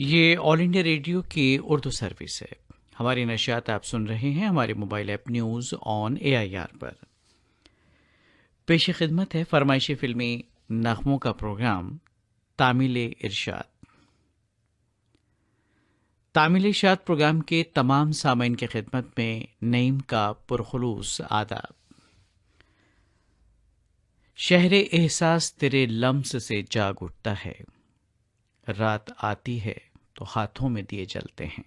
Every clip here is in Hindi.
ये ऑल इंडिया रेडियो की उर्दू सर्विस है। हमारी नशियात आप सुन रहे हैं हमारे mobile app news on AIR पर। पेश खिदमत है फरमाइशी फिल्मी नगमों का प्रोग्राम तामिल इरशाद। तामिल इरशाद प्रोग्राम के तमाम सामीन की खिदमत में नईम का पुरखुलूस आदाब। शहर एहसास तेरे लम्स से जाग उठता है, रात आती है तो हाथों में दिए जलते हैं।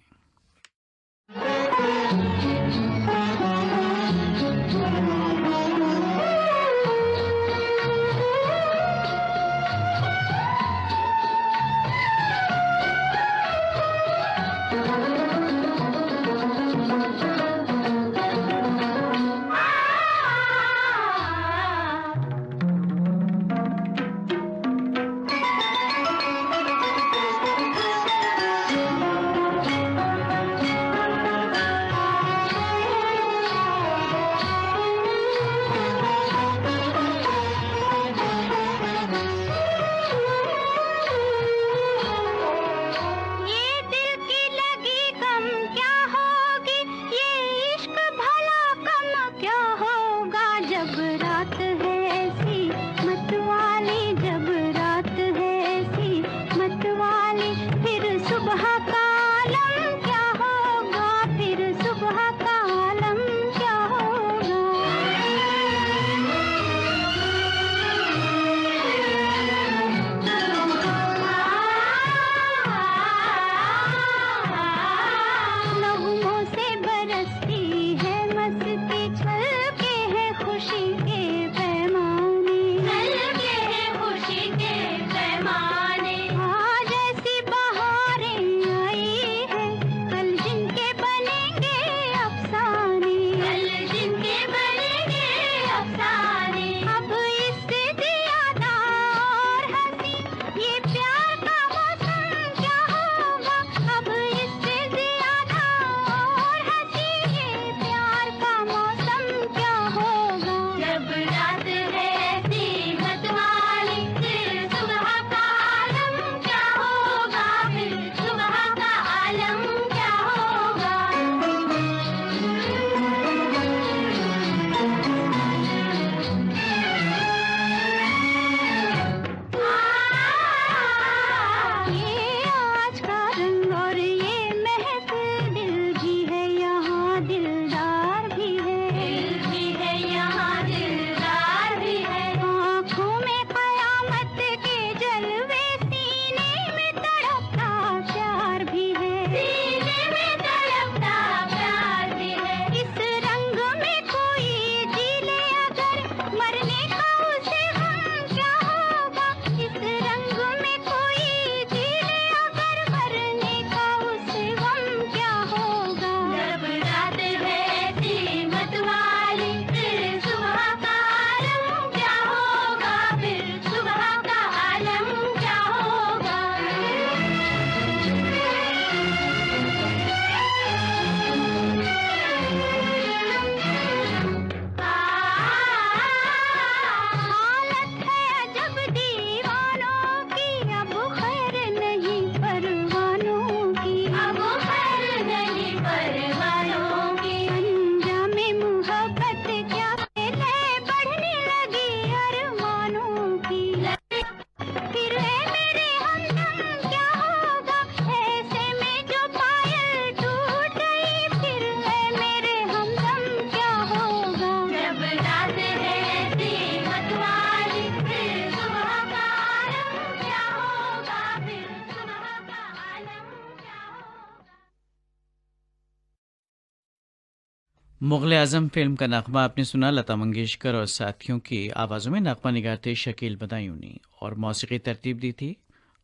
मुग़ल आज़म फिल्म का नगमा आपने सुना। लता मंगेशकर और साथियों की आवाज़ों में नगमा निगार थे शकील बदायूनी और मौसीकी तरतीब दी थी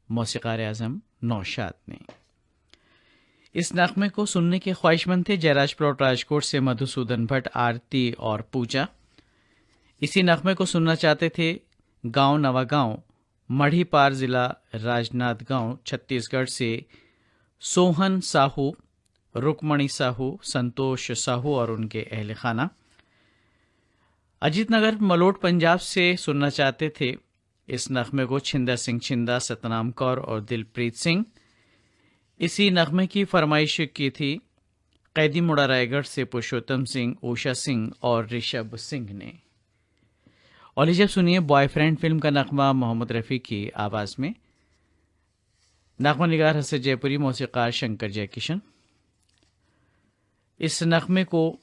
मौसीक़ार आज़म नौशाद ने। इस नगमे को सुनने के ख्वाहिशमंद थे जयराज प्लॉट राजकोट से मधुसूदन भट्ट, आरती और पूजा। इसी नगमे को सुनना चाहते थे गांव नवागांव, मढ़ीपार ज़िला राजनांदगांव छत्तीसगढ़ से सोहन साहू, रुक्मणी साहू, संतोष साहू और उनके अहल खाना। अजीत नगर मलोट पंजाब से सुनना चाहते थे इस नगमे को छिंदर सिंह छिंदा, सतनाम कौर और दिलप्रीत सिंह। इसी नगमे की फरमाइश की थी कैदी मुड़ा रायगढ़ से पुरुषोत्तम सिंह, उषा सिंह और ऋषभ सिंह ने। और लीजिए सुनिए बॉयफ्रेंड फिल्म का नगमा मोहम्मद रफ़ी की आवाज़ में। नगमा निगार हसन जयपुरी, मौसीकार शंकर जयकिशन। इस नगमे को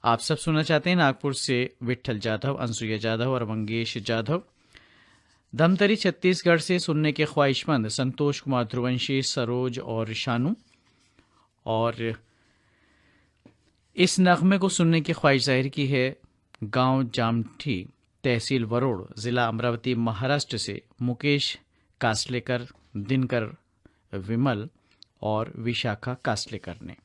आप सब सुनना चाहते हैं नागपुर से विट्ठल जाधव, अनसुईया जाधव और मंगेश जाधव। धमतरी छत्तीसगढ़ से सुनने के ख्वाहिशमंद संतोष कुमार, ध्रुवंशी, सरोज और शानू। और इस नगमे को सुनने की ख्वाहिश जाहिर की है गांव जामठी, तहसील वरोड़, जिला अमरावती, महाराष्ट्र से मुकेश कासलेकर, दिनकर विमल और विशाखा कासलेकर ने।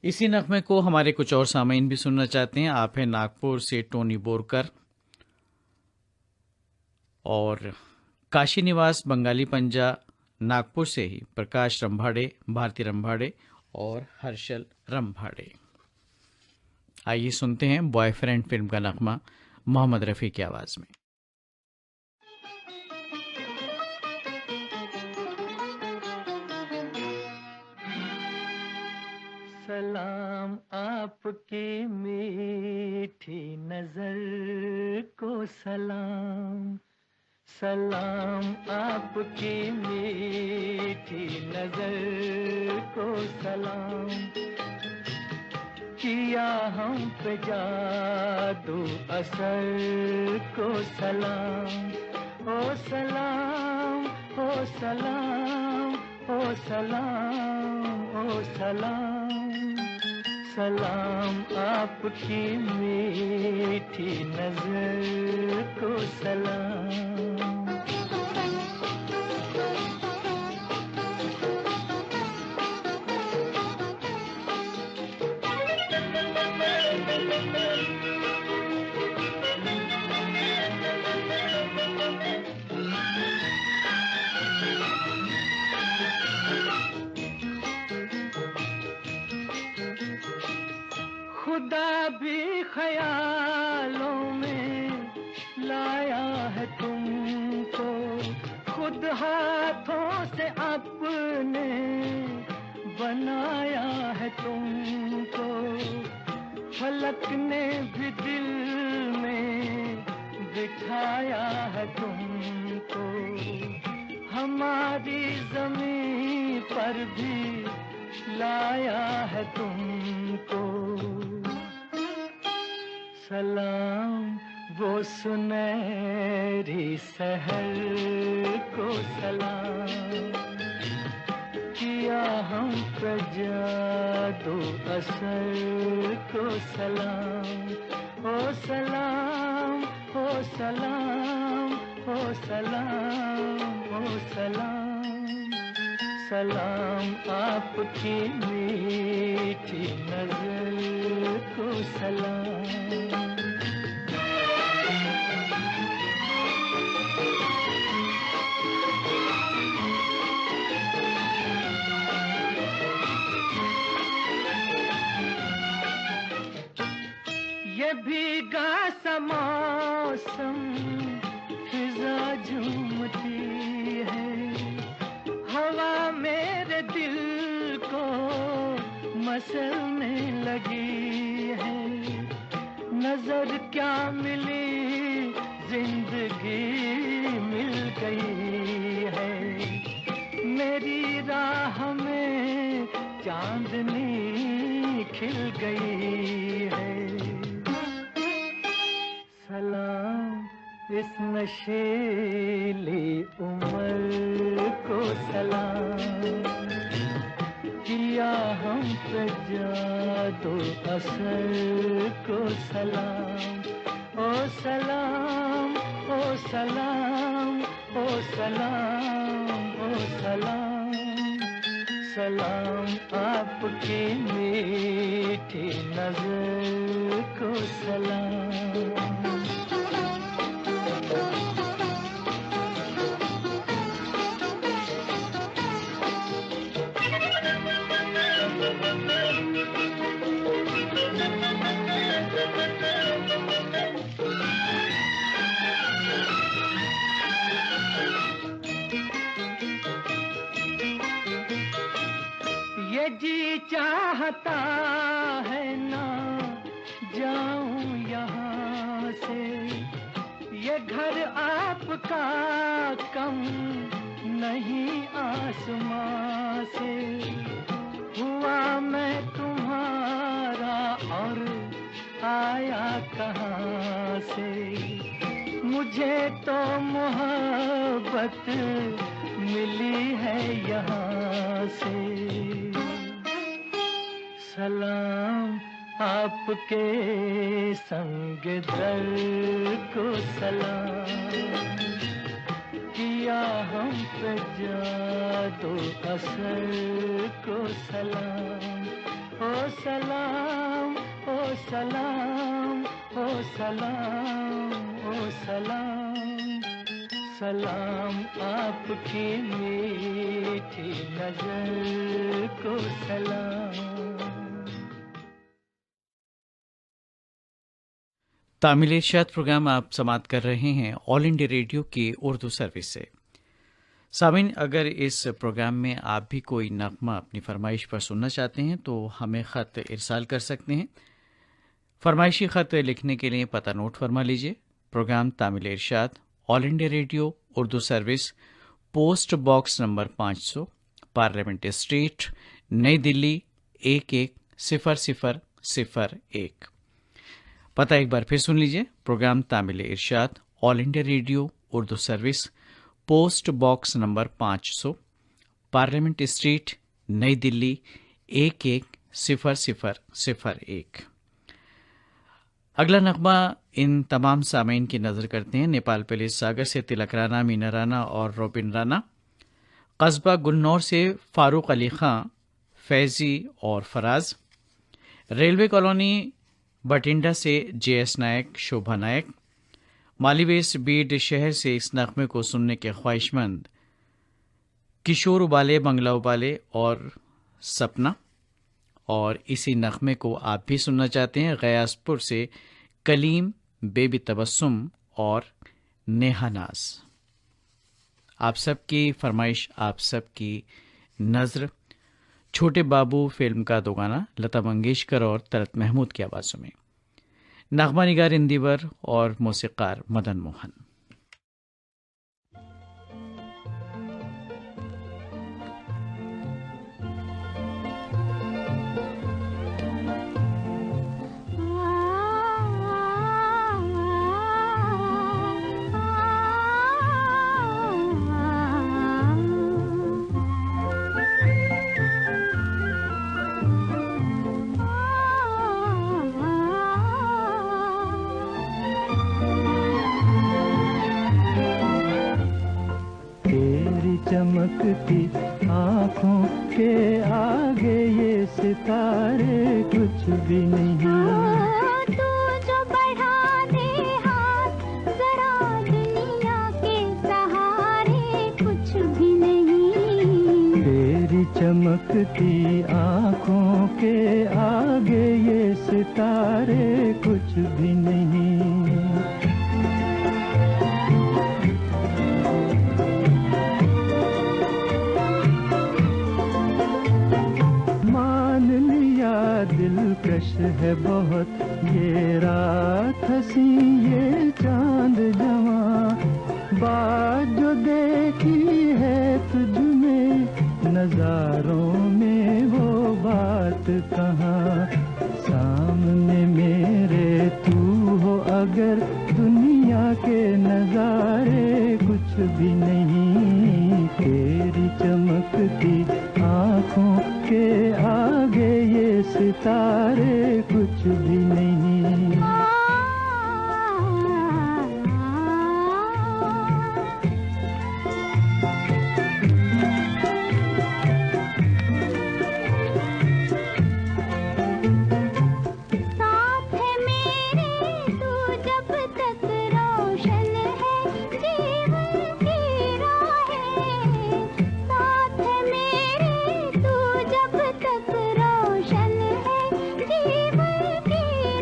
इसी नगमे को हमारे कुछ और सामीन भी सुनना चाहते हैं। आप हैं नागपुर से टोनी बोरकर और काशी निवास बंगाली पंजा, नागपुर से ही प्रकाश रंभाड़े, भारती रंभाड़े और हर्षल रंभाड़े। आइए सुनते हैं बॉयफ्रेंड फिल्म का नगमा मोहम्मद रफ़ी की आवाज़ में। सलाम आपकी मीठी नजर को सलाम, सलाम आपकी मीठी नजर को सलाम, किया हम पे जादू असर को सलाम, ओ सलाम, ओ सलाम, ओ सलाम, ओ सलाम, सलाम आपकी मीठी नजर को सलाम। खुदा भी ख्यालों में लाया है तुमको, खुद हाथों से अपने बनाया है तुमको, फलक ने भी दिल में बिठाया है तुमको, हमारी ज़मीं पर भी लाया है तुमको। सलाम वो सुनहरी सहर को सलाम, किया हम पे जादू असर को सलाम, ओ सलाम, ओ सलाम, ओ सलाम, ओ सलाम, सलाम आपकी मीठी नजर को सलाम। ये भीगा सा मौसम फिजा झूमती है, हवा मेरे दिल को मसलने लगी है, नजर क्या मिली जिंदगी मिल गई है, मेरी राह में चांदनी खिल गई है। सलाम इस नशीली उम्र को सलाम, किया हम पे जादू असर को सलाम, ओ सलाम, ओ सलाम, ओ सलाम, ओ सलाम, सलाम आपकी मीठी नजर को सलाम। ये जी चाहता है ना जाऊं यहाँ से, ये घर आपका कम नहीं आसमां से। हुआ मैं तुम्हारा और आया कहाँ से, मुझे तो मोहब्बत मिली है यहाँ से। सलाम आपके संग दर को सलाम, किया हम पे जादू असर को सलाम। ओ सलाम ओ सलाम ओ सलाम ओ सलाम, सलाम आपकी मीठी नजर को सलाम। तामिल इरशाद प्रोग्राम आप समाप्त कर रहे हैं ऑल इंडिया रेडियो की उर्दू सर्विस से। सामीन, अगर इस प्रोग्राम में आप भी कोई नगमा अपनी फरमाइश पर सुनना चाहते हैं तो हमें ख़त इरसाल कर सकते हैं। फरमाइशी ख़त लिखने के लिए पता नोट फरमा लीजिए। प्रोग्राम तामिल इरशाद, All India radio Urdu service, post box number 500, parliament street, Nai Delhi 110001। पता एक बार फिर सुन लीजिए। प्रोग्राम तामिल इरशाद, All India radio Urdu service, post box number 500, parliament street, Nai Delhi 110001। अगला नगमा इन तमाम सामीन की नज़र करते हैं। नेपाल पुलिस सागर से तिलक राना, मीना राना और रोबिन राना, कस्बा गुलनौर से फारूक अली खां, फैज़ी और फराज, रेलवे कॉलोनी बटिंडा से JS नायक, शोभा नायक, मालीवेस बीड शहर से इस नगमे को सुनने के ख्वाहिशमंद किशोर उबाले, बंगला उबाले और सपना। और इसी नगमे को आप भी सुनना चाहते हैं गयासपुर से कलीम, बेबी तबस्सुम और नेहा नाज। आप सबकी फरमाइश, आप सबकी नज़र छोटे बाबू फिल्म का दो गाना लता मंगेशकर और तलत महमूद की आवाज़ों में। नगमा निगार इंदिवर और मौसीकार मदन मोहन। चमकती आँखों के आगे ये सितारे कुछ भी नहीं। तू जो बढ़ा दे हाथ जरा दुनिया के सहारे कुछ भी नहीं। तेरी चमकती आँखों के आगे ये सितारे कुछ भी नहीं। दिलकश है बहुत ये रात हंसी ये चांद जवां, बात जो देखी है तुझ में नजारों में वो बात कहाँ। सामने मेरे तू हो अगर दुनिया के नजारे कुछ भी नहीं। तेरी चमकती आँखों के आगे ये सितारे कुछ भी नहीं। जीवन की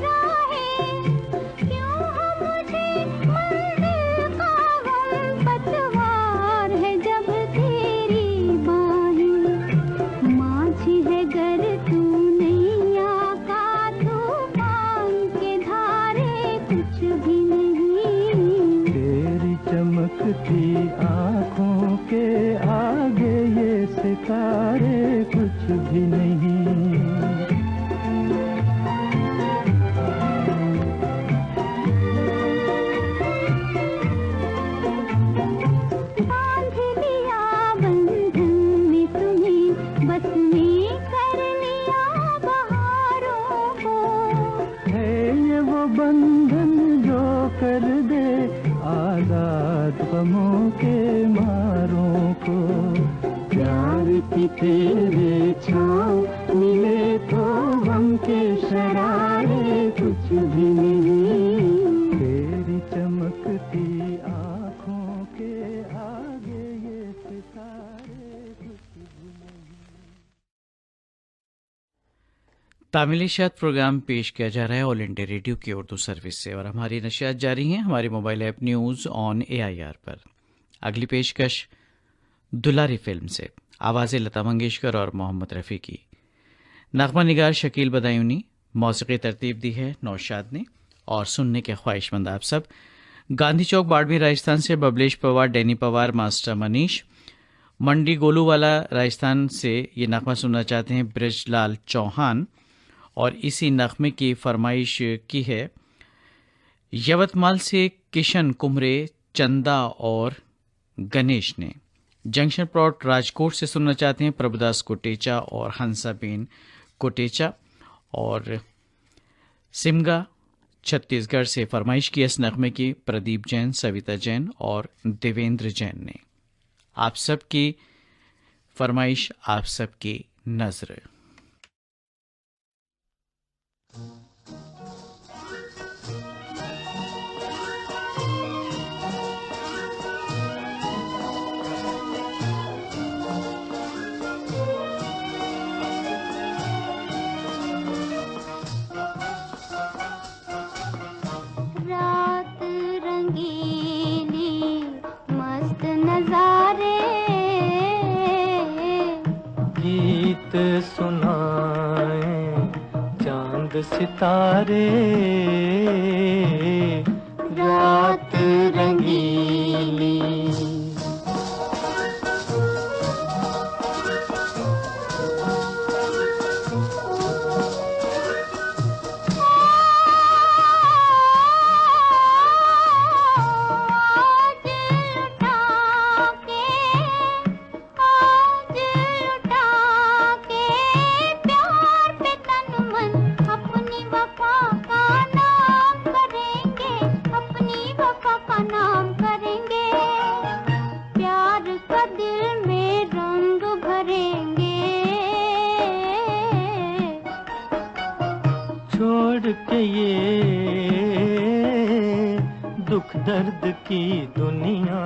सितारे कुछ भी नहीं। कर दे आजाद गमों के मारों को। प्यार की तेरे छाँव मिले तो गम के शरारे कुछ भी नहीं। तेरी चमकती आँखों के आगे ये सितारे कुछ भी नहीं। तामिली शाद प्रोग्राम पेश किया जा रहा है ऑल इंडिया रेडियो की उर्दू सर्विस से और हमारी नशियात जारी हैं हमारी mobile app news on AIR पर। अगली पेशकश दुलारी फिल्म से, आवाज़ें लता मंगेशकर और मोहम्मद रफ़ी की, नग़मा निगार शकील बदायूनी, मौसीक़ी तरतीब दी है नौशाद ने और सुनने के ख्वाहिशमंद आप सब। गांधी चौक बाड़मेर राजस्थान से बबलेश पवार, डैनी पवार, मास्टर मनीष, मंडी गोलूवाला राजस्थान से ये नग़मा सुनना चाहते हैं ब्रजलाल चौहान और इसी नग़मे की फरमाइश की है यवतमाल से किशन कुमरे, चंदा और गणेश ने। जंक्शन प्लॉट राजकोट से सुनना चाहते हैं प्रभुदास कोटेचा और हंसाबेन कोटेचा और सिमगा छत्तीसगढ़ से फरमाइश की इस नग़मे की प्रदीप जैन, सविता जैन और देवेंद्र जैन ने। आप सबकी फरमाइश, आप सबकी नज़र। रात रंगीली मस्त नजारे, गीत सुनाए चांद सितारे। रात रंगीली के ये दुख दर्द की दुनिया,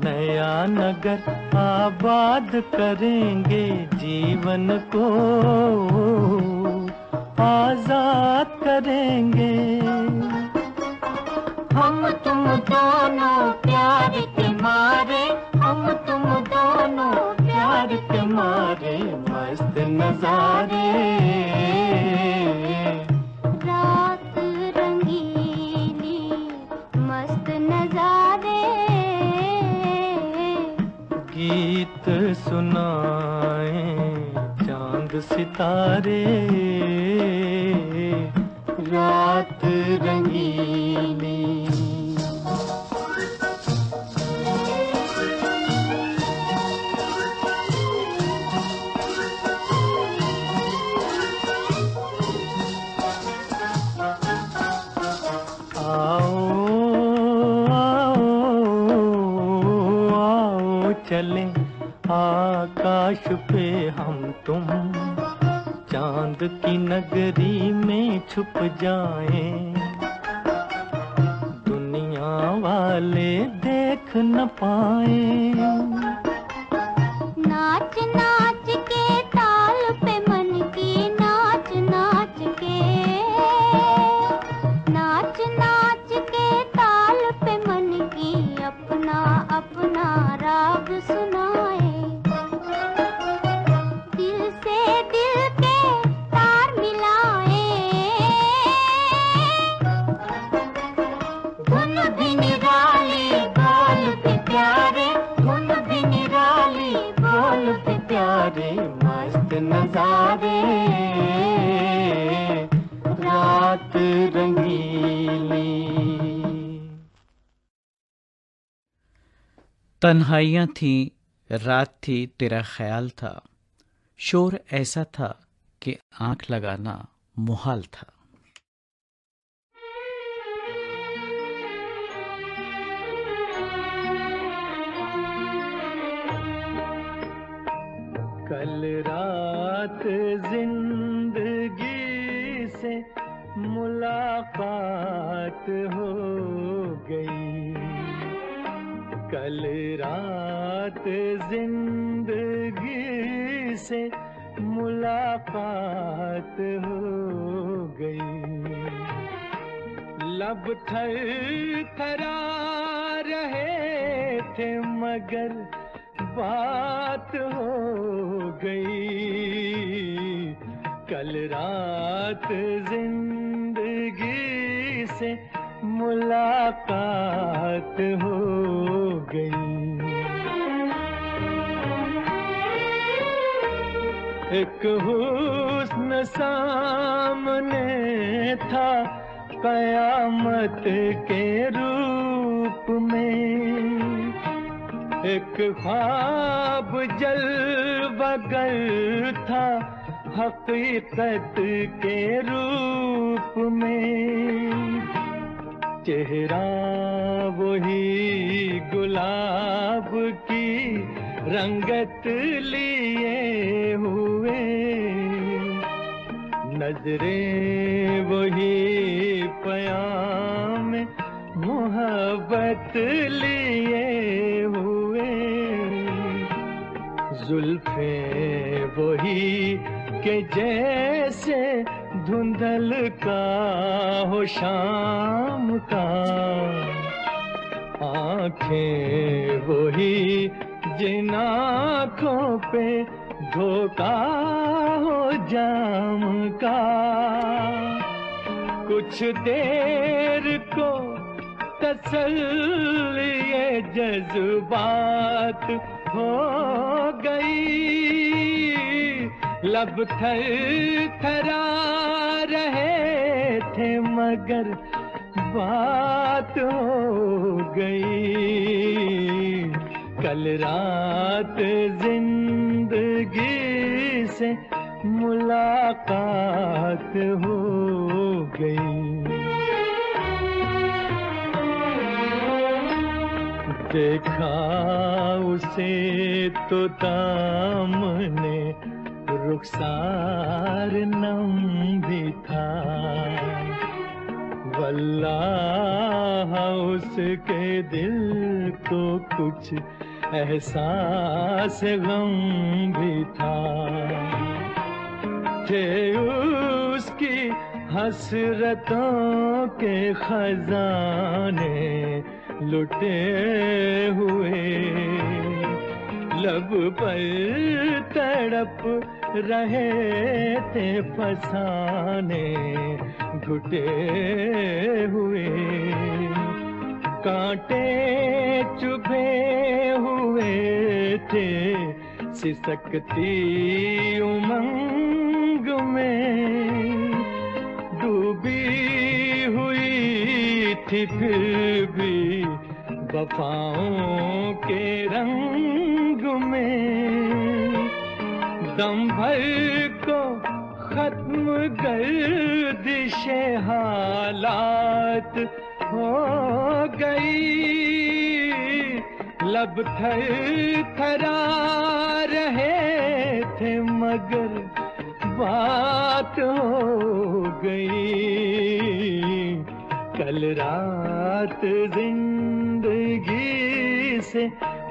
नया नगर आबाद करेंगे, जीवन को आजाद करेंगे। हम तुम दोनों प्यार के मारे, हम तुम दोनों प्यार के मारे, मस्त नजारे। रात रंगीली मस्त नजारे, गीत सुनाए चांद सितारे। रात रंगीली चले आकाश पे हम तुम, चांद की नगरी में छुप जाएं, दुनिया वाले देख न पाएं। नाच नाच के ताल पे मन की नाच नाच के, नाच नाच के ताल पे मन की अपना अपना राग सुनाए। दिल से दिल के तार मिलाए, धुन भी निराली बोल भी प्यारे, धुन भी निराली बोल मारे रात रंगीली। तन्हाइयाँ थी, रात थी, तेरा ख्याल था, शोर ऐसा था कि आंख लगाना मुहाल था। कल रात जिंदगी से मुलाकात हो गई, कल रात जिंदगी से मुलाकात हो गई। लब थर थरा रहे थे मगर बात हो गई, कल रात जिंदगी से मुलाकात हो गई। एक हुस्न सामने था कयामत के रूप में, एक ख्वाब जलवगर था हकीकत के रूप में। चेहरा वही गुलाब की रंगत लिए हुए, नजरें वही पयाम मोहब्बत लिए हुए, जुल्फे वही के जैसे धुंधल का हो शाम का, आंखें वही जिन आँखों पे धोखा हो जाम का। कुछ देर को तसल्ली ये जज्बात हो गई, लब थर थरा रहे थे मगर बात हो गई, कल रात जिंदगी से मुलाकात हो गई। देखा उसे तो दामने रुखसार नम भी था, वल्लाह उसके दिल को कुछ एहसास गम भी था। थे उसकी हसरतों के खजाने लुटे हुए, लब पर तड़प रहे थे फसाने घुटे हुए, कांटे चुभे हुए थे सिसकती उमंग में, डूबी हुई थी फिर भी वफाओं के रंग में, दम भर को खत्म गर्दिशे हालात हो गई, लब थर थरा रहे थे मगर बात हो गई, कल रात जिंदगी से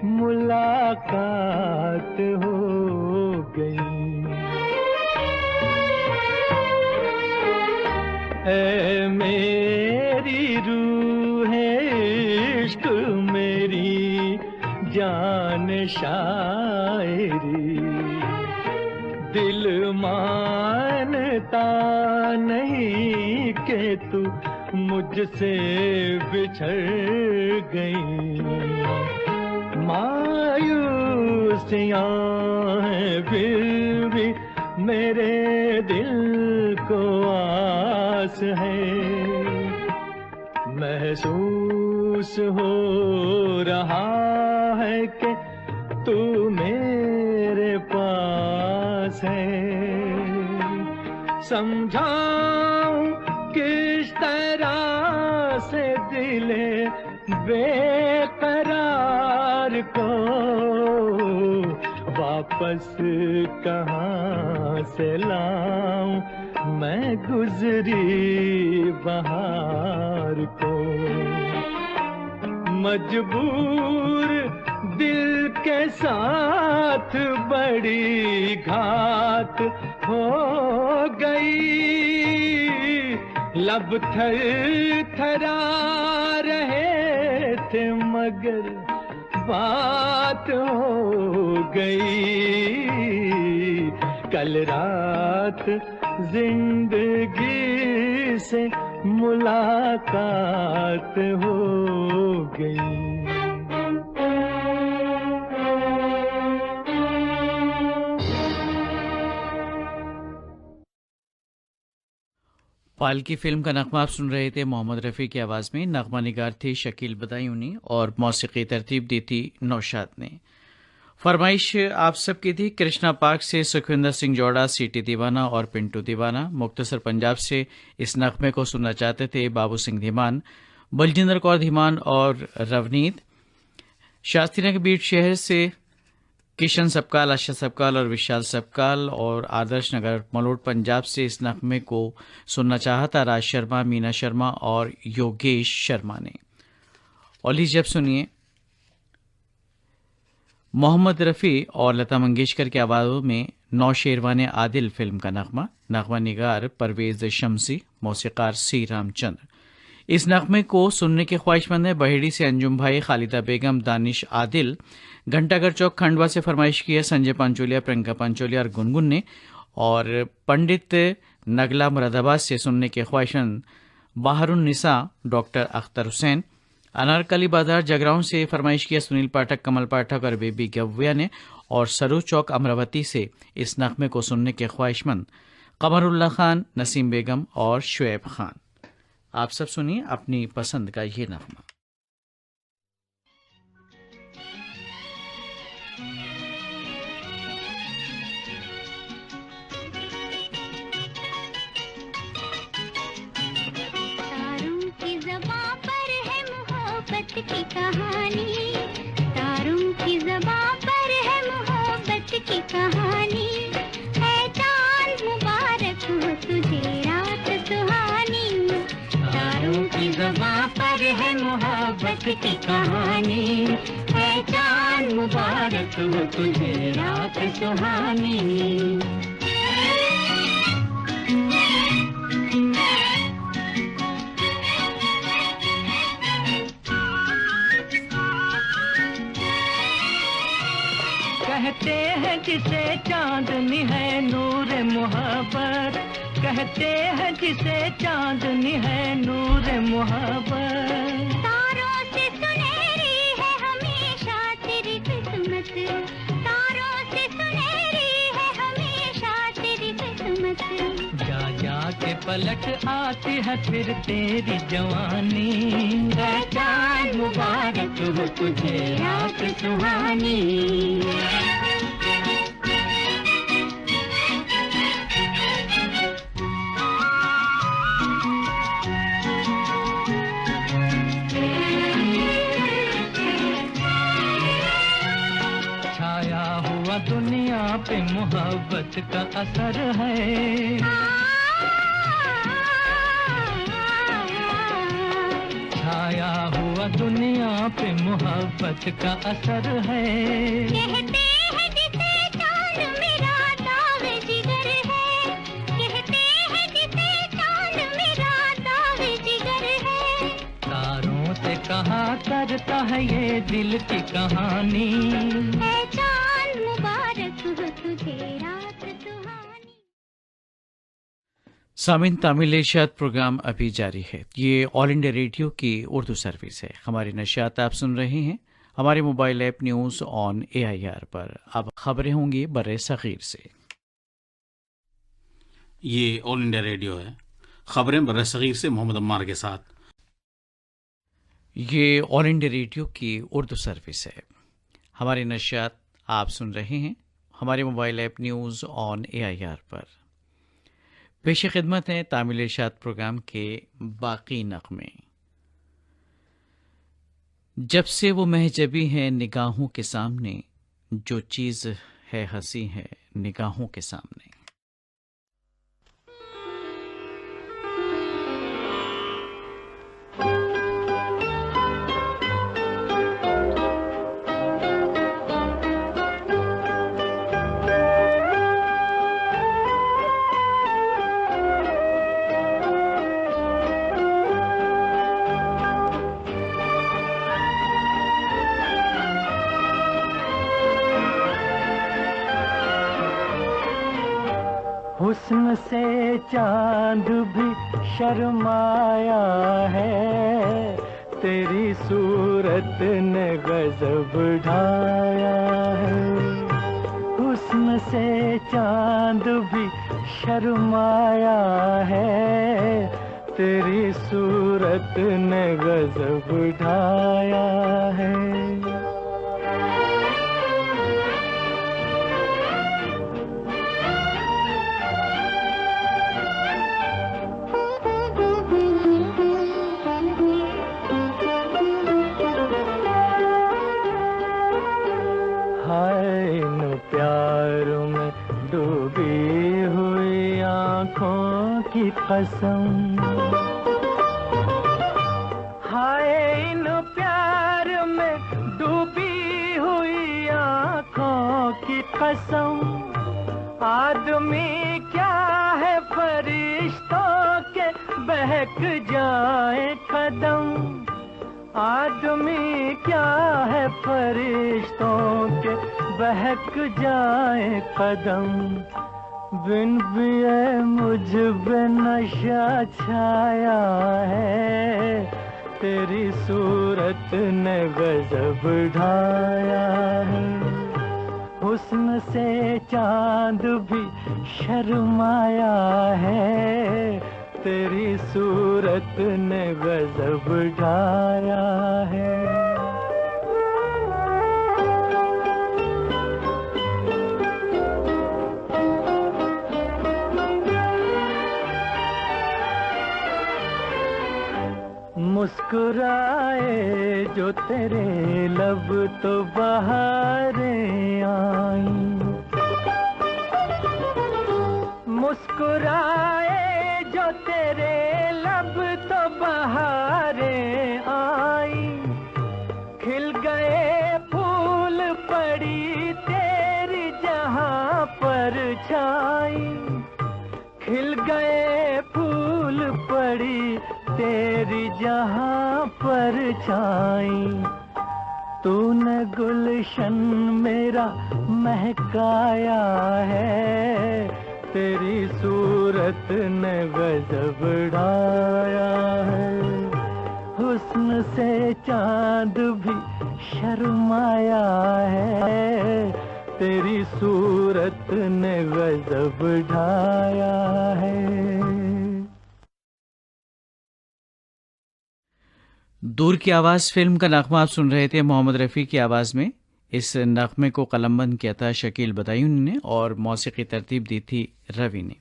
मुलाकात हो गई। ऐ मेरी रूह इश्क मेरी जान शायरी, दिल मानता नहीं कि तू मुझसे बिछड़ गई, मायूसियाँ हैं फिर भी मेरे दिल को आस है, महसूस हो रहा है कि तू मेरे पास है। समझाऊं किस तरह से दिले बेकरार को, वापस कहाँ से लाऊं मैं गुजरी बहार को। मजबूर दिल के साथ बड़ी घात हो गई, लब थर थरा रहे थे मगर बात हो गई। कल रात जिंदगी से मुलाकात हो गई। पाल की फिल्म का नगमा आप सुन रहे थे मोहम्मद रफ़ी की आवाज़ में। नगमा निगार थे शकील बदायूनी और मौसीकी तरतीब दी थी नौशाद ने। फरमाइश आप सबकी थी कृष्णा पार्क से सुखविंदर सिंह जोड़ा, सीटी दीवाना और पिंटू दीवाना। मुख्तसर पंजाब से इस नगमे को सुनना चाहते थे बाबू सिंह धीमान, बलजिंदर कौर धीमान और रवनीत। शास्त्री नगर बीट शहर से किशन सबकाल, आशा सबकाल और विशाल सबकाल। और आदर्श नगर मलोट पंजाब से इस नगमे को सुनना चाहता राज शर्मा, मीना शर्मा और योगेश शर्मा ने। और लीजिए अब सुनिए मोहम्मद रफ़ी और लता मंगेशकर की आवाज़ों में नौशेरवान आदिल फिल्म का नगमा। नगमा निगार परवेज शमसी, मौसीकार सी रामचंद्र। इस नगमे को सुनने के ख्वाहिशमंद है बहेड़ी से अंजुम भाई, खालिदा बेगम, दानिश आदिल। घंटाघर चौक खंडवा से फरमाइश की है संजय पांचोलिया, प्रियंका पांचोलिया और गुनगुन ने। और पंडित नगला मुरादाबाद से सुनने के ख्वाहिशमंद बाहरुन निसा, डॉक्टर अख्तर हुसैन। अनारकली बाजार जगराउं से फरमाइश किया सुनील पाठक, कमल पाठक और बेबी गव्या ने। और सरू चौक अमरावती से इस नगमे को सुनने के ख्वाहिशमंद कमरुल्लाह खान, नसीम बेगम और शुएब खान। आप सब सुनिए अपनी पसंद का ये नगमा। तारों की ज़बां पर है मोहब्बत की कहानी, तारों की ज़बां पर है मोहब्बत की कहानी। है चांद मुबारक हो तुझे रात सुहानी, तारों की ज़बां पर है मोहब्बत की कहानी। है चांद मुबारक हो तुझे रात सुहानी। कहते हैं जिसे चांदनी है नूर मोहब्बत, कहते हैं जिसे चांदनी है नूर मोहब्बत। तारों से सुनहरी है हमेशा तेरी किस्मत, तारों से सुनहरी है हमेशा तेरी किस्मत। जा जा के पलट आती है फिर तेरी जवानी। है चांद मुबारक हो तुझे रात सुहानी। छाया हुआ दुनिया पे मोहब्बत का असर है। छाया हुआ दुनिया पे मोहब्बत का असर है। कहते हैं जिसे चांद मेरा दाग जिगर है, कहते हैं जिसे चांद मेरा दाग जिगर है। तारों से कहा करता है ये दिल की कहानी। है चांद मुबारक हो तुझे रात सुहानी। सामिन तामिल इरशाद प्रोग्राम अभी जारी है। ये ऑल इंडिया रेडियो की उर्दू सर्विस है। हमारी नशियात आप सुन रहे हैं हमारे mobile app news on AIR पर। अब खबरें होंगी बर्रे सगीर से। ये ऑल इंडिया रेडियो है। खबरें बरसगीर से मोहम्मद अम्मार के साथ। ये ऑल इंडिया रेडियो की उर्दू सर्विस है। हमारी नशियात आप सुन रहे हैं हमारे mobile app news on AIR पर। पेश खिदमत है तामिल इरशाद प्रोग्राम के बाकी नग़मे। जब से वो महजबी है निगाहों के सामने, जो चीज़ है हंसी है निगाहों के सामने। हुस्न से चांद भी शर्माया है, तेरी सूरत ने गजब ढाया है। हुस्न से चांद भी शर्माया है, तेरी सूरत ने गजब ढाया है। प्यार में डूबी हुई आँखों की कसम, हाय इन प्यार में डूबी हुई आँखों की कसम। आदमी क्या है फरिश्तों के बहक जाए कदम, आदमी क्या है फरिश्तों के बहक जाए कदम। बिन पिए मुझ पे नशा छाया है, तेरी सूरत ने गजब ढाया है। हुस्न से चांद भी शर्माया है, तेरी सूरत ने गजब ढाया है। मुस्कुराए जो तेरे लब तो बहारें आई, मुस्कुराए जो तेरे लब तो बहारें आई। खिल गए फूल पड़ी तेरी जहाँ पर छाई, खिल गए फूल पड़ी तेरी जहाँ पर छाई। तूने गुलशन मेरा महकाया है, तेरी सूरत ने गजब ढाया है। हुस्न से चांद भी शर्माया है, तेरी सूरत ने गजब ढाया है। दूर की आवाज़ फिल्म का नगमा आप सुन रहे थे मोहम्मद रफ़ी की आवाज़ में। इस नगमे को कलमबंद किया था शकील बदायूनी ने और मौसीकी तरतीब दी थी रवि ने।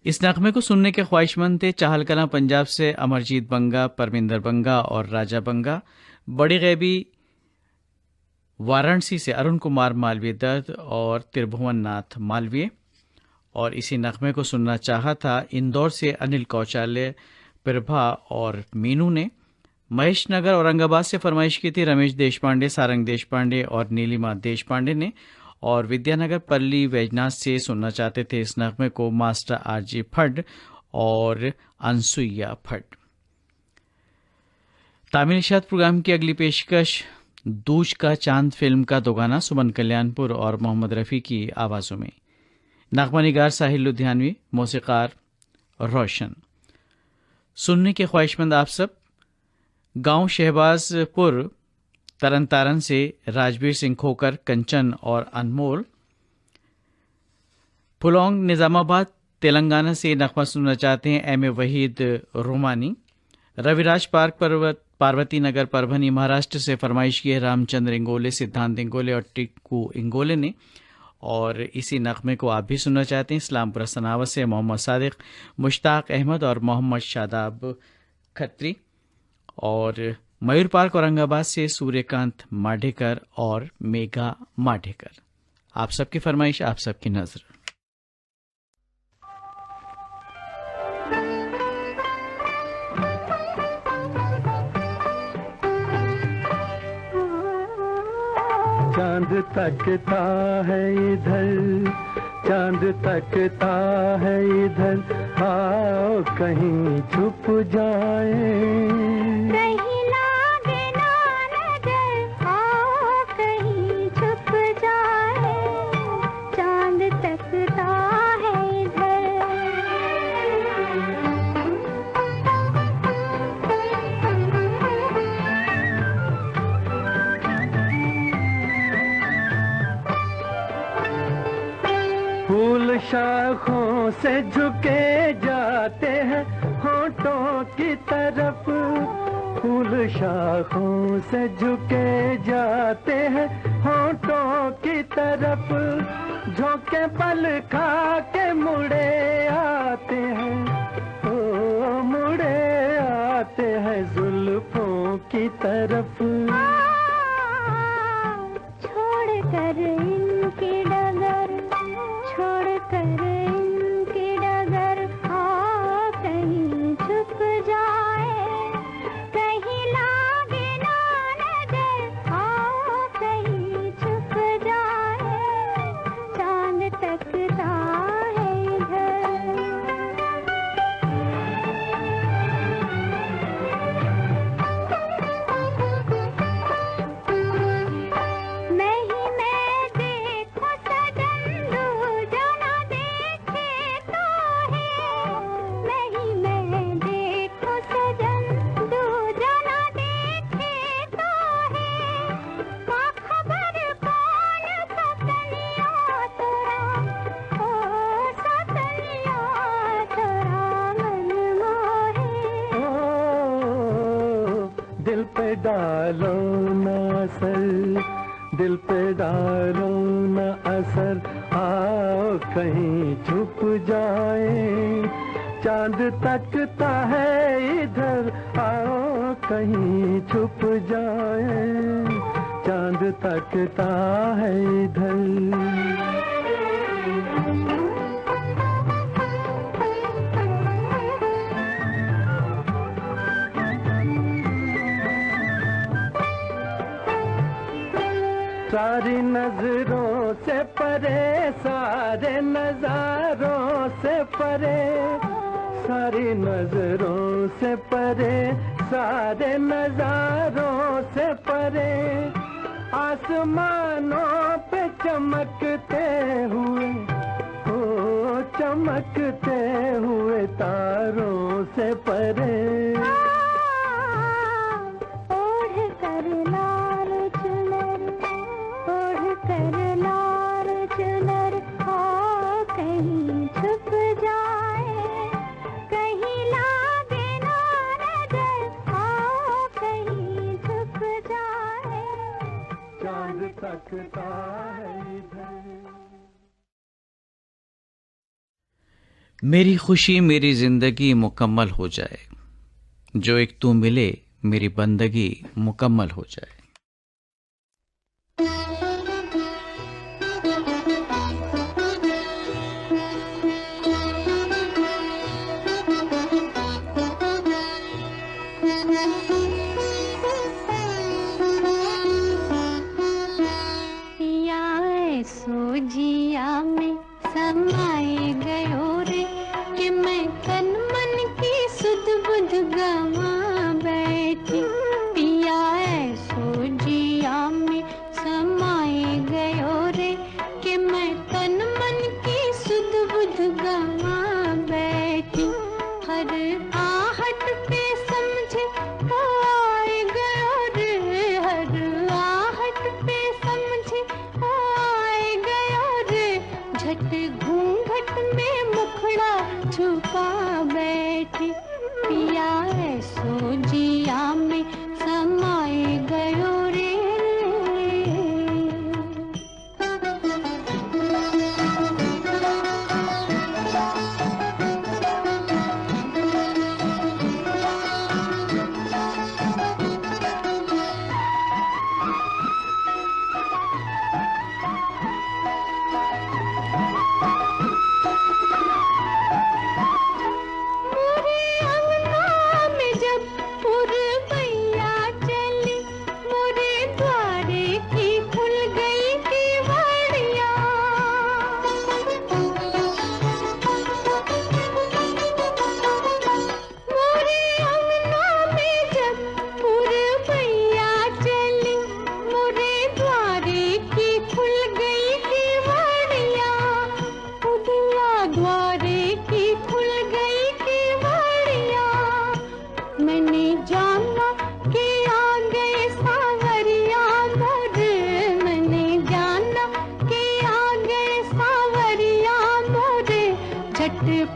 इस नगमे को सुनने के ख्वाहिशमंद थे चाहल कलां पंजाब से अमरजीत बंगा, परमिंदर बंगा और राजा बंगा। बड़ी गैबी वाराणसी से अरुण कुमार मालवीय दर्द और त्रिभुवन नाथ मालवीय। और इसी नगमे को सुनना चाहा था इंदौर से अनिल कौचाल्य, प्रभा और मीनू ने। महेश नगर औरंगाबाद से फरमाइश की थी रमेश देशपांडे, सारंग देशपांडे और नीलिमा देशपांडे ने। और विद्यानगर पल्ली वैजनाथ से सुनना चाहते थे इस नगमे को मास्टर RG फड और अनसुईया फड। तामिल इरशाद प्रोग्राम की अगली पेशकश दूज का चांद फिल्म का दो गाना सुमन कल्याणपुर और मोहम्मद रफ़ी की आवाज़ों में। नगमा निगार साहिल लुधियानवी, मौसीकार रोशन। सुनने के ख्वाहिशमंद आप सब गांव शहबाजपुर तरनतारन से राजवीर सिंह खोकर, कंचन और अनमोल। पुलोंग निज़ामाबाद तेलंगाना से नगमा सुनना चाहते हैं M A Waheed Romani. Raviraj park Parvati Nagar Parbhani Maharashtra से फरमाइश की है रामचंद्र इंगोले, सिद्धांत इंगोले और टिक्कू इंगोले ने। और इसी नगमे को आप भी सुनना चाहते हैं इस्लामपुर सनावत से मोहम्मद सादिक, मुश्ताक अहमद और मोहम्मद शादाब खत्री। और मयूर पार्क औरंगाबाद से सूर्यकांत माढेकर और मेघा माढेकर। आप सबकी फरमाइश, आप सबकी नजर। चांद तकता है इधर, चांद तकता है इधर, आओ कहीं छुप जाए। कहीं लागे ना नजर, आओ कहीं छुप जाए। चांद तकता है फूल शाखों से झुके जाते हैं होठों की तरफ, फूल शाखों से झुके जाते हैं होठों की तरफ। झोंके पल खा के मुड़े आते हैं, ओ मुड़े आते हैं जुल्फों की तरफ। छोड़ कर इनकी डगर, छोड़ कर इनकी डगर, हाँ कहीं छुप जाए। कहीं लागे ना नजर, हाँ कहीं छुप जाए। चांद तकता है डालो न असर, दिल पे डालो न असर, आओ कहीं छुप जाए। चांद तकता है इधर, आओ कहीं छुप जाए। चांद तकता है इधर। सारी नजरों से परे, सारे नजारों से परे, सारी नजरों से परे, सारे नजारों से परे। आसमानों पे चमकते हुए, ओ चमकते हुए तारों से परे। मेरी खुशी मेरी जिंदगी मुकम्मल हो जाए, जो एक तू मिले मेरी बंदगी मुकम्मल हो जाए। जिया में समाए गयो रे, कि मैं तन मन की सुध बुध गवा बैठी। पिया ऐसो जिया में समाए गयो रे, कि मैं तन मन की सुध बुध गवा बैठी। हर आहट पे समझे ओ आए गयो रे, हर आहट पे समझे ओ आए गयो रे। झट घूंघट में मुखड़ा छुपा बैठी, पिया ऐसो जिया में समाए गयो रे।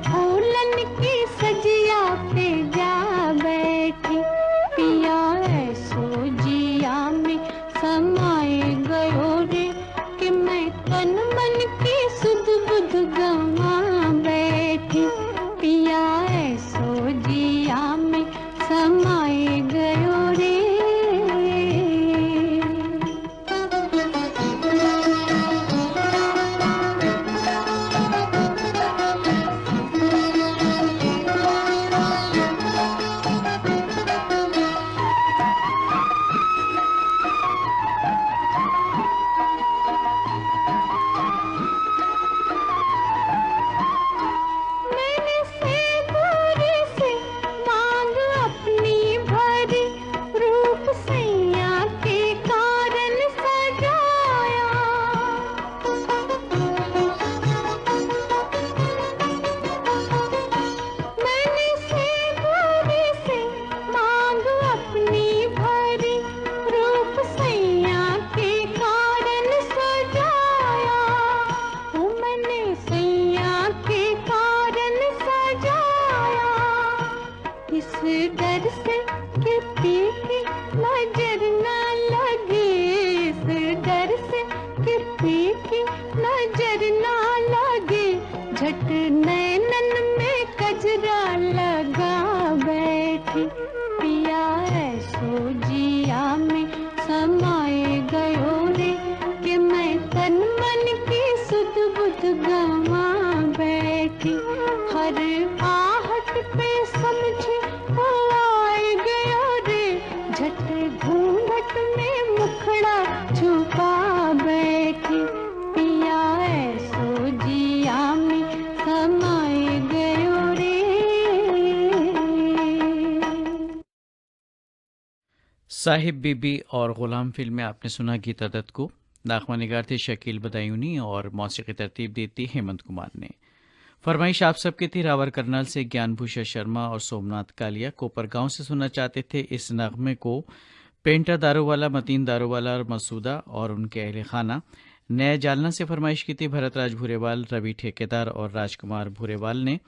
फूलन की सजिया पे जा बैठी, पिया ऐसो जिया में समाए गयो रे, कि मैं तन मन की सुध बुध गवा बैठी, पिया ऐसो जिया में समाए गयो रे। झट नैनन में कजरा लगा बैठी, पिया ऐसो जिया में समाए गयो रे, कि मैं तन मन की सुध बुध गवा बैठी, हर आहट पे समझे वो आए गयो रे, झट घूंघट में मुखड़ा छुपा बैठी, पिया ऐसो जिया में समाए गयो रे। साहिब बीबी और गुलाम फिल्म में आपने सुना गीता दत्त को। नागमा निगार थे शकील बदायूनी और मौसीकी तरतीब दी थी हेमंत कुमार ने। फरमाइश आप सबकी थी रावर करनाल से ज्ञानभूषण शर्मा और सोमनाथ कालिया कोपरगांव से सुनना चाहते थे इस नगमे को पेंटर दारूवाला, मतीन दारूवाला और मसूदा और उनके अहले खाना। नया जालना से फरमाइश की थी भरतराज भूरेवाल, रवि ठेकेदार और राजकुमार भूरेवाल ने।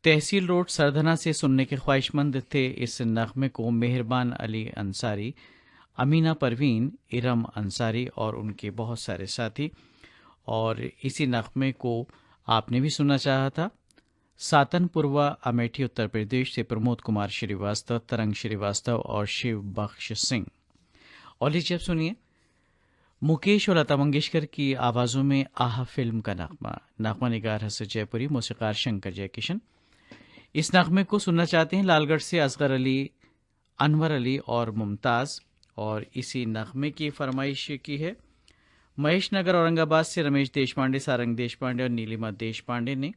तहसील रोड सरधना से सुनने के ख्वाहिशमंद थे इस नगमे को मेहरबान अली अंसारी, अमीना परवीन, इरम अंसारी और उनके बहुत सारे साथी। और इसी नगमे को आपने भी सुनना चाहा था सातनपुरवा अमेठी उत्तर प्रदेश से प्रमोद कुमार श्रीवास्तव, तरंग श्रीवास्तव और शिव बख्श सिंह। और लीजिए अब सुनिए मुकेश और लता मंगेशकर की आवाज़ों में आहा फिल्म का नगमा। नगमा निगार हसन जयपुरी, मौसीकार शंकर जयकिशन। इस नगमे को सुनना चाहते हैं लालगढ़ से असगर अली, अनवर अली और मुमताज़। और इसी नगमे की फरमाइश की है महेश नगर औरंगाबाद से रमेश देशपांडे, सारंग देशपांडे और नीलिमा देशपांडे ने।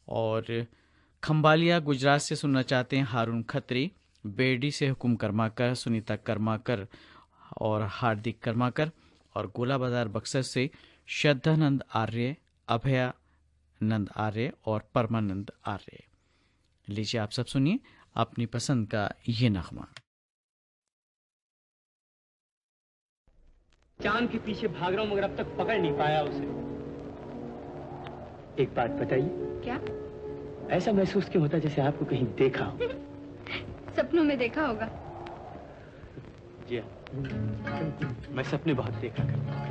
और खंबालिया गुजरात से सुनना चाहते हैं हारून खत्री, बेरडी से हुकुम कर्माकर, सुनीता कर्माकर और हार्दिक कर्माकर। और गोला बाजार बक्सर से श्रद्धानंद आर्य, अभयानंद आर्य और परमानंद आर्य। लीजिए आप सब सुनिए अपनी पसंद का ये नगमा। चांद के पीछे भाग रहा हूं मगर अब तक पकड़ नहीं पाया उसे। एक बात बताइए, क्या? ऐसा महसूस क्यों होता जैसे आपको कहीं देखा हो? सपनों में देखा होगा। जी हाँ, मैं सपने बहुत देखा करता हूँ।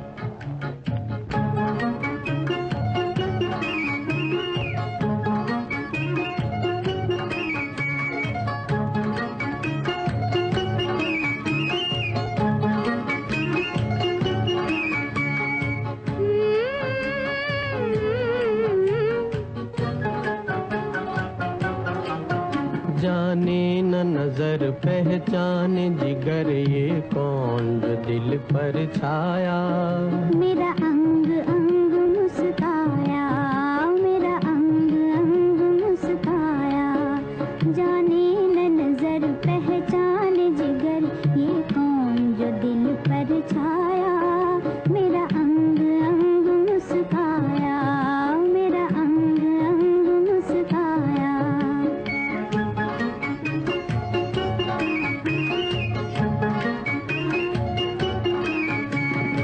जाने न नजर पहचाने जिगर ये कौन जो दिल पर छाया। मेरा अंग अंग मुस्काया, मेरा अंग अंग मुस्काया। जाने न नजर पहचाने जिगर ये कौन जो दिल पर छाया। मेरा अंग अंग मुस्काया, मेरा अंग अंग मुस्काया।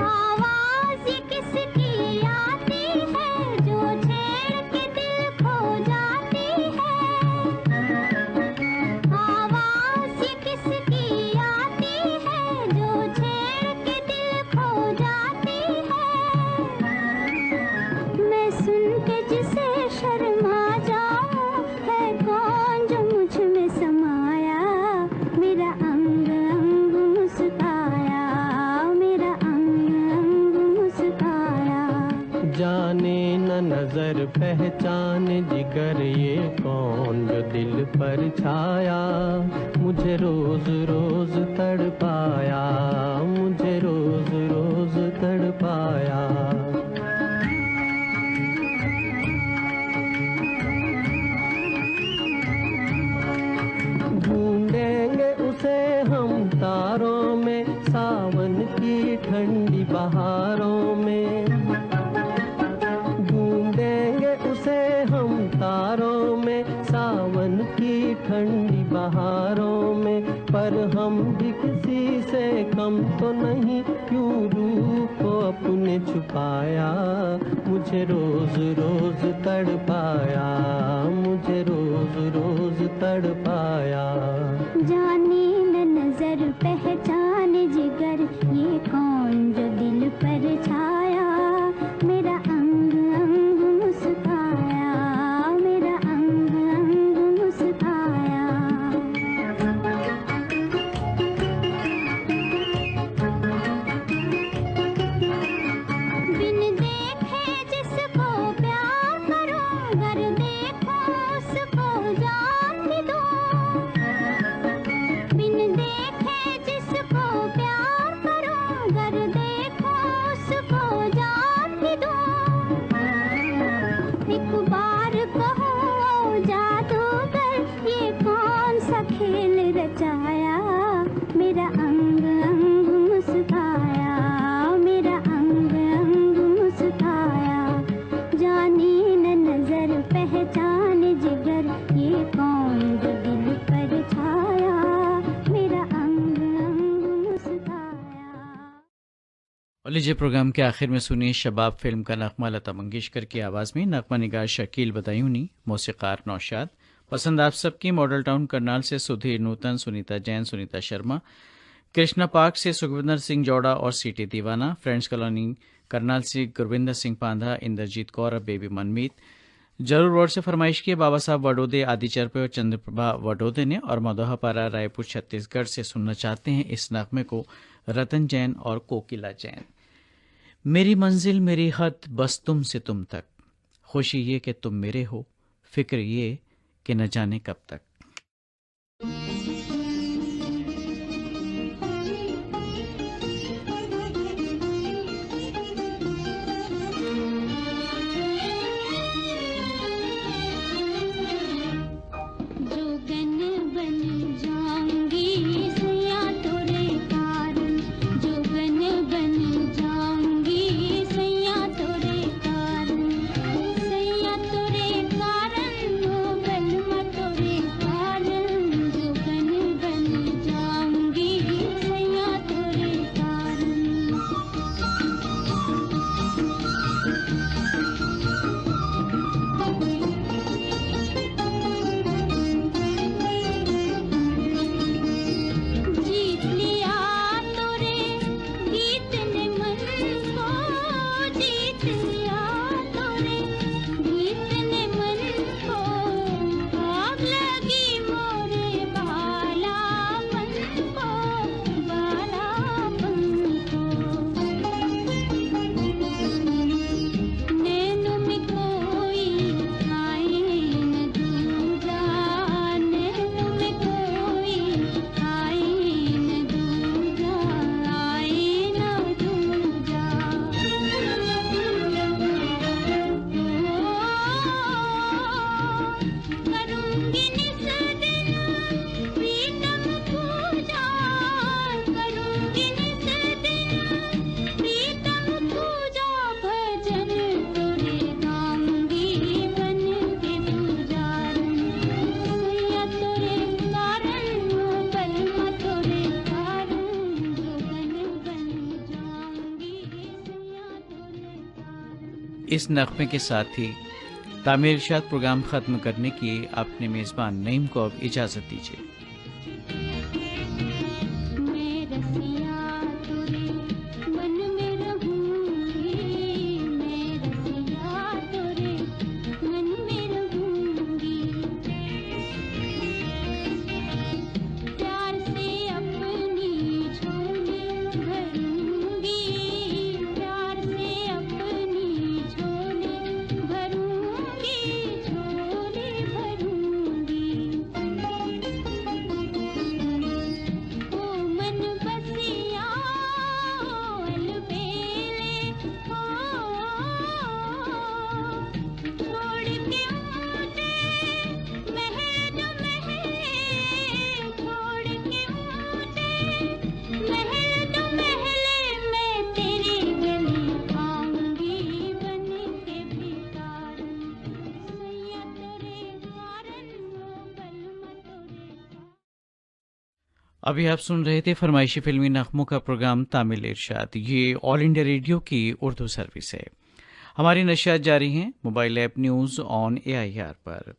आवाज़ ये किसकी आती है जो छेड़ के दिल खो जाती है। आवाज़ ये किसकी आती है जो छेड़ के दिल खो जाती है। मैं सुन के जिसे शर्मा जाऊं है कौन जो मुझ में समाया। मेरा अंग अंग मुस्काया, मेरा अंग अंग मुस्काया। जाने न नजर पहचाने जिगर ये कौन जो दिल पर छाया। मुझे रोज रोज तड़पाया, मुझे रोज रोज तड़पाया। ढूंढेंगे उसे हम तारों में, सावन की ठंडी बहारों में। ढूंढेंगे उसे हम तारों में, सावन की ठंडी बहारों में। पर हम भी किसी से कम तो नहीं, क्यों रूप को अपने छुपाया। मुझे रोज रोज तड़पाया, मुझे रोज रोज तड़पाया। जाने न नजर पहचाने जिगर ये कौन जो दिल पर छाया। मेरा अंग अंग मुस्काया, मेरा अंग अंग मुस्काया। बिन देखे जिसको प्यार करूं, गर देखो उसको जान भी दूं। बिन देखे जिसको प्यार करूं, गर देखो उसको जान भी दूं। एक बार कहो ओ जादूगर ये कौन सा खेल रचाया। मेरा अंग अंग मुस्काया, मेरा अंग अंग मुस्काया। जाने न नजर पहचाने जिगर ये कौन जो दिल पर छाया। मेरा अंग अंग मुस्काया। और लीजिए प्रोग्राम के आखिर में सुनिए शबाब फिल्म का नगमा लता मंगेशकर की आवाज़ में। नगमा निगार शकील बदायूनी, मौसीकार नौशाद। पसंद आप सबकी मॉडल टाउन करनाल से सुधीर नूतन, सुनीता जैन, सुनीता शर्मा। कृष्णा पार्क से सुखविंदर सिंह जौड़ा और सीटी दीवाना। फ्रेंड्स कॉलोनी करनाल से गुरविंदर सिंह पांधा, इंद्रजीत कौर और बेबी मनमीत। जरूर रोड से फरमाइश किए बाबा साहब वडोदे, आदिचर पे और चंद्रप्रभा वडोदे ने। और मदोहापारा रायपुर छत्तीसगढ़ से सुनना चाहते हैं इस नगमे को रतन जैन और कोकिला जैन। मेरी मंजिल मेरी हद बस तुम से तुम तक, खुशी ये कि तुम मेरे हो, फिक्र ये कि न जाने कब तक। जोगन बन जाऊंगी सैया तोरे कारण, जोगन बन जाऊंगी सैया तोरे कारण। सैया तोरे कारण हो बलमा तोरे इस नगमे के साथ ही तामीर इरशाद प्रोग्राम ख़त्म करने की अपने मेज़बान नईम को अब इजाज़त दीजिए। मैं रसिया तेरे मन में रहूंगी, मैं रसिया तेरे मन में रहूंगी। प्यार से अपनी झोली भरूंगी, प्यार से अपनी झोली भरूंगी, झोली भरूंगी। ओ मन बसिया अलबेले छोड़ के मुझे महल महले, छोड़ के मुझे महल महले, मैं तेरे गले आऊंगी बन के भिखारन, सैया तोरे कारण बलमा तोरे। अभी आप सुन रहे थे फरमाइशी फिल्मी नगमों का प्रोग्राम तामिल इरशाद। ये ऑल इंडिया रेडियो की उर्दू सर्विस है। हमारी नशियात जारी हैं mobile app news on AIR पर।